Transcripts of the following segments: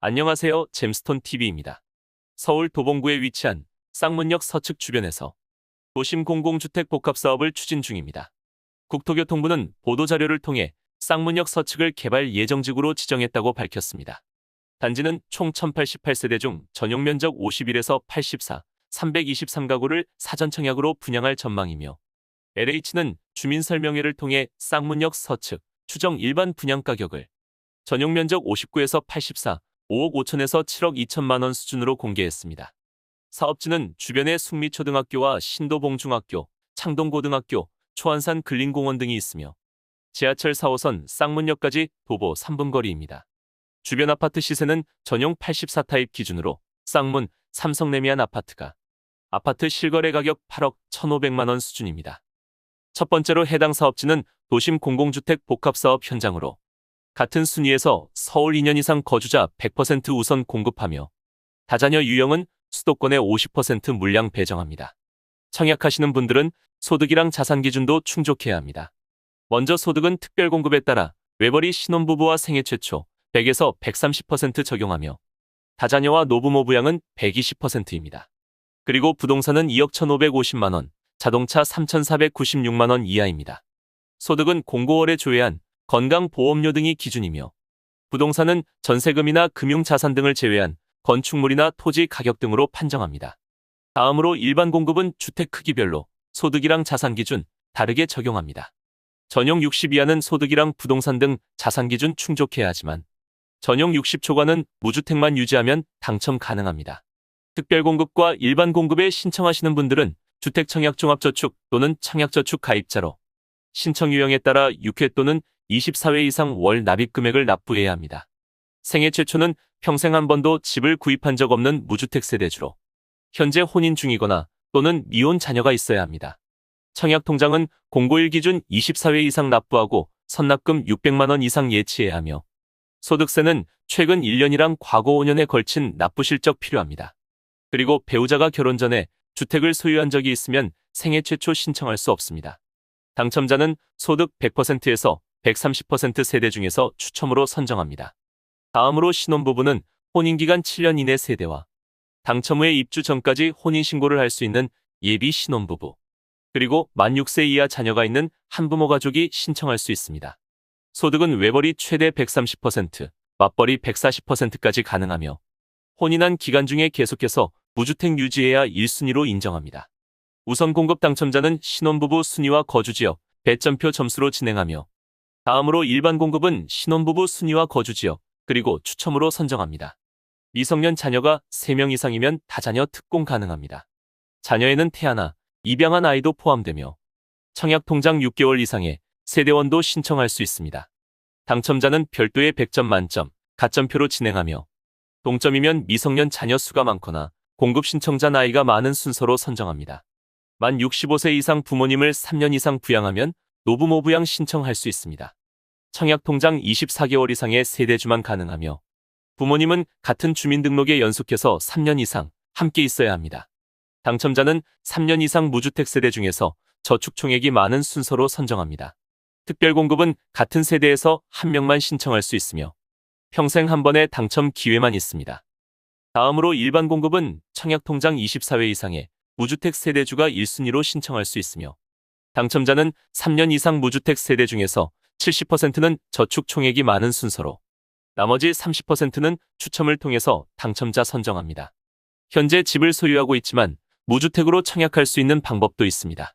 안녕하세요. 잼스톤TV입니다. 서울 도봉구에 위치한 쌍문역 서측 주변에서 도심 공공주택 복합사업을 추진 중입니다. 국토교통부는 보도자료를 통해 쌍문역 서측을 개발 예정지구로 지정했다고 밝혔습니다. 단지는 총 1088세대 중 전용면적 51에서 84, 323가구를 사전청약으로 분양할 전망이며 LH는 주민설명회를 통해 쌍문역 서측 추정 일반 분양가격을 전용면적 59에서 84, 5억 5천에서 7억 2천만 원 수준으로 공개했습니다. 사업지는 주변에 숙미초등학교와 신도봉중학교, 창동고등학교, 초안산 근린공원 등이 있으며 지하철 4호선 쌍문역까지 도보 3분 거리입니다. 주변 아파트 시세는 전용 84타입 기준으로 쌍문, 삼성레미안 아파트가 아파트 실거래 가격 8억 1,500만 원 수준입니다. 첫 번째로 해당 사업지는 도심 공공주택 복합사업 현장으로 같은 순위에서 서울 2년 이상 거주자 100% 우선 공급하며 다자녀 유형은 수도권의 50% 물량 배정합니다. 청약하시는 분들은 소득이랑 자산 기준도 충족해야 합니다. 먼저 소득은 특별 공급에 따라 외벌이 신혼부부와 생애 최초 100에서 130% 적용하며 다자녀와 노부모 부양은 120%입니다. 그리고 부동산은 2억 1,550만 원, 자동차 3,496만 원 이하입니다. 소득은 공고월에 조회한 건강보험료 등이 기준이며 부동산은 전세금이나 금융자산 등을 제외한 건축물이나 토지 가격 등으로 판정합니다. 다음으로 일반 공급은 주택 크기별로 소득이랑 자산 기준 다르게 적용합니다. 전용 60 이하는 소득이랑 부동산 등 자산 기준 충족해야 하지만 전용 60 초과는 무주택만 유지하면 당첨 가능합니다. 특별 공급과 일반 공급에 신청하시는 분들은 주택청약종합저축 또는 청약저축 가입자로 신청 유형에 따라 6회 또는 24회 이상 월 납입 금액을 납부해야 합니다. 생애 최초는 평생 한 번도 집을 구입한 적 없는 무주택 세대주로 현재 혼인 중이거나 또는 미혼 자녀가 있어야 합니다. 청약통장은 공고일 기준 24회 이상 납부하고 선납금 600만 원 이상 예치해야 하며 소득세는 최근 1년이랑 과거 5년에 걸친 납부 실적 필요합니다. 그리고 배우자가 결혼 전에 주택을 소유한 적이 있으면 생애 최초 신청할 수 없습니다. 당첨자는 소득 100%에서 130% 세대 중에서 추첨으로 선정합니다. 다음으로 신혼부부는 혼인기간 7년 이내 세대와 당첨 후에 입주 전까지 혼인신고를 할 수 있는 예비 신혼부부, 그리고 만 6세 이하 자녀가 있는 한부모 가족이 신청할 수 있습니다. 소득은 외벌이 최대 130%, 맞벌이 140%까지 가능하며 혼인한 기간 중에 계속해서 무주택 유지해야 1순위로 인정합니다. 우선 공급 당첨자는 신혼부부 순위와 거주지역, 배점표 점수로 진행하며 다음으로 일반 공급은 신혼부부 순위와 거주지역, 그리고 추첨으로 선정합니다. 미성년 자녀가 3명 이상이면 다자녀 특공 가능합니다. 자녀에는 태아나 입양한 아이도 포함되며 청약통장 6개월 이상의 세대원도 신청할 수 있습니다. 당첨자는 별도의 100점 만점, 가점표로 진행하며 동점이면 미성년 자녀 수가 많거나 공급 신청자 나이가 많은 순서로 선정합니다. 만 65세 이상 부모님을 3년 이상 부양하면 노부모 부양 신청할 수 있습니다. 청약통장 24개월 이상의 세대주만 가능하며 부모님은 같은 주민등록에 연속해서 3년 이상 함께 있어야 합니다. 당첨자는 3년 이상 무주택 세대 중에서 저축 총액이 많은 순서로 선정합니다. 특별공급은 같은 세대에서 한 명만 신청할 수 있으며 평생 한 번의 당첨 기회만 있습니다. 다음으로 일반 공급은 청약통장 24회 이상의 무주택 세대주가 1순위로 신청할 수 있으며 당첨자는 3년 이상 무주택 세대 중에서 70%는 저축 총액이 많은 순서로 나머지 30%는 추첨을 통해서 당첨자 선정합니다. 현재 집을 소유하고 있지만 무주택으로 청약할 수 있는 방법도 있습니다.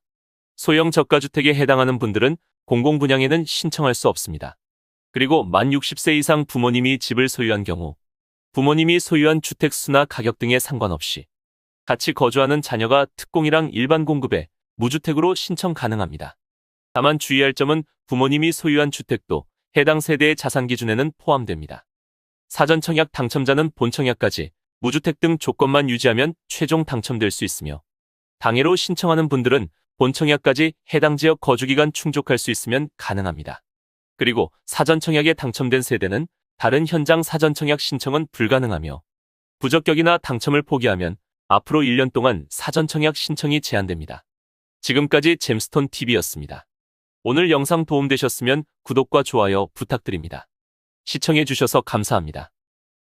소형 저가주택에 해당하는 분들은 공공분양에는 신청할 수 없습니다. 그리고 만 60세 이상 부모님이 집을 소유한 경우 부모님이 소유한 주택 수나 가격 등에 상관없이 같이 거주하는 자녀가 특공이랑 일반 공급에 무주택으로 신청 가능합니다. 다만 주의할 점은 부모님이 소유한 주택도 해당 세대의 자산 기준에는 포함됩니다. 사전 청약 당첨자는 본 청약까지 무주택 등 조건만 유지하면 최종 당첨될 수 있으며 당해로 신청하는 분들은 본 청약까지 해당 지역 거주기간 충족할 수 있으면 가능합니다. 그리고 사전 청약에 당첨된 세대는 다른 현장 사전 청약 신청은 불가능하며 부적격이나 당첨을 포기하면 앞으로 1년 동안 사전 청약 신청이 제한됩니다. 지금까지 잼스톤TV였습니다. 오늘 영상 도움되셨으면 구독과 좋아요 부탁드립니다. 시청해주셔서 감사합니다.